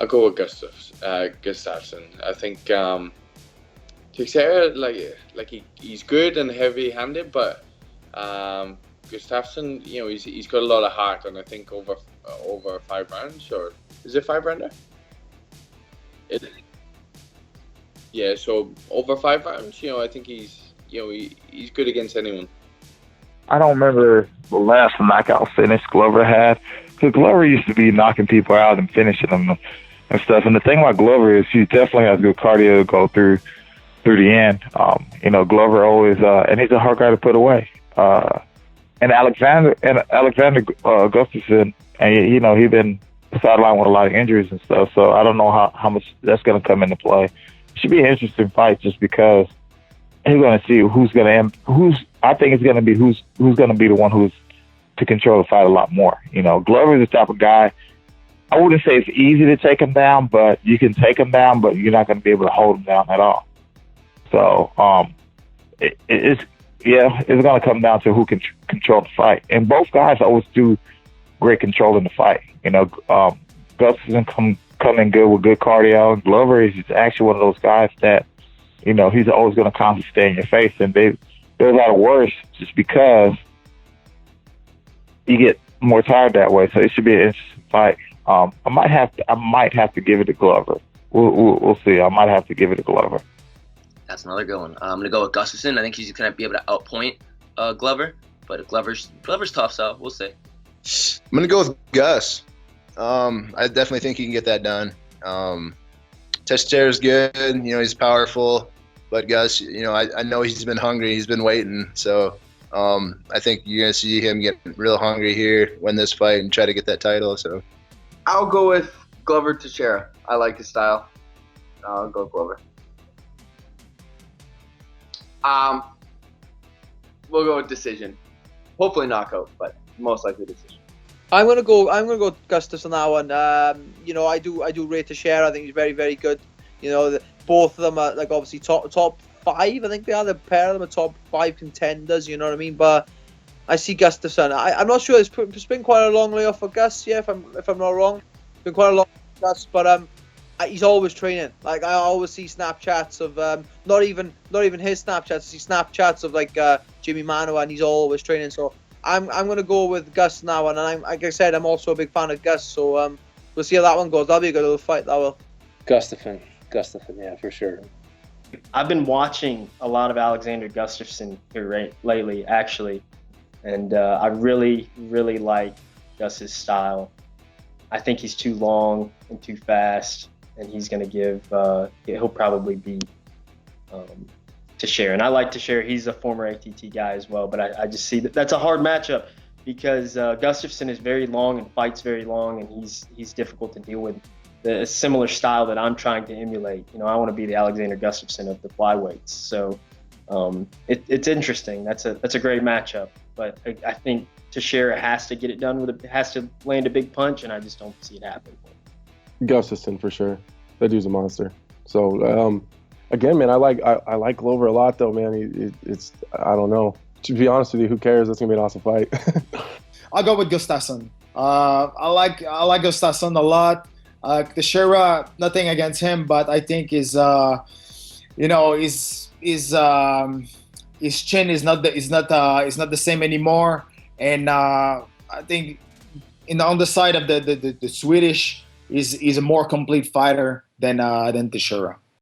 I'll go with Gustafsson. I think Teixeira, he's good and heavy-handed, but Gustafsson, he's got a lot of heart, and I think over 5 rounds, or is it 5 rounder? Yeah, so over 5 rounds, I think he's good against anyone. I don't remember the last knockout finish Glover had, because Glover used to be knocking people out and finishing them and stuff. And the thing about Glover is he definitely has good cardio to go through the end. Glover always, and he's a hard guy to put away. And Alexander Gustafsson, and he's been sidelined with a lot of injuries and stuff. So I don't know how much that's going to come into play. It should be an interesting fight just because he's going to see I think it's going to be who's going to be the one who's to control the fight a lot more. Glover's the type of guy. I wouldn't say it's easy to take him down, but you can take him down, but you're not going to be able to hold him down at all. So it's going to come down to who can control the fight, and both guys always do great control in the fight. Gustafsson come in good with good cardio, and Glover is actually one of those guys that he's always going to constantly stay in your face, and they're a lot worse just because you get more tired that way. So it should be an interesting fight. I might have to give it to Glover. We'll see. I might have to give it to Glover. That's another good one. I'm gonna go with Gustafsson. I think he's gonna be able to outpoint Glover, but Glover's tough, so we'll see. I'm gonna go with Gus. I definitely think he can get that done. Teixeira's good. He's powerful, but Gus, I know he's been hungry. He's been waiting, so I think you're gonna see him get real hungry here, win this fight, and try to get that title. So I'll go with Glover Teixeira. I like his style. I'll go Glover. We'll go with decision. Hopefully knockout, but most likely decision. I'm gonna go Gustafsson on that one. I do rate Teixeira. I think he's very, very good. Both of them are obviously top 5. I think they are. The pair of them are top 5 contenders. You know what I mean? But I see Gustafsson. I'm not sure. It's been quite a long layoff for Gus. Yeah, if I'm not wrong, it's been quite a long for Gus. But he's always training. I always see Snapchats of not even his Snapchats. I see Snapchats of Jimmy Manoa, and he's always training. So I'm gonna go with Gus now, and like I said, I'm also a big fan of Gus. So we'll see how that one goes. That'll be a good little fight. That will. Gustafsson, yeah, for sure. I've been watching a lot of Alexander Gustafsson here lately, actually, and I really, really like Gus's style. I think he's too long and too fast, and he's going to he'll probably beat Teixeira. And I like Teixeira. He's a former ATT guy as well, but I just see that's a hard matchup because Gustafsson is very long and fights very long, and he's difficult to deal with. A similar style that I'm trying to emulate. I want to be the Alexander Gustafsson of the flyweights. So it's interesting. That's a great matchup. But I think Teixeira has to get it done has to land a big punch, and I just don't see it happening. Gustafsson for sure. That dude's a monster. So again, man, I like Glover a lot though, man. It's I don't know. To be honest with you, who cares? That's gonna be an awesome fight. I'll go with Gustafsson. I like Gustafsson a lot. Teixeira, nothing against him, but I think his chin is not the same anymore, and I think on the side of the Swedish is a more complete fighter than Teixeira.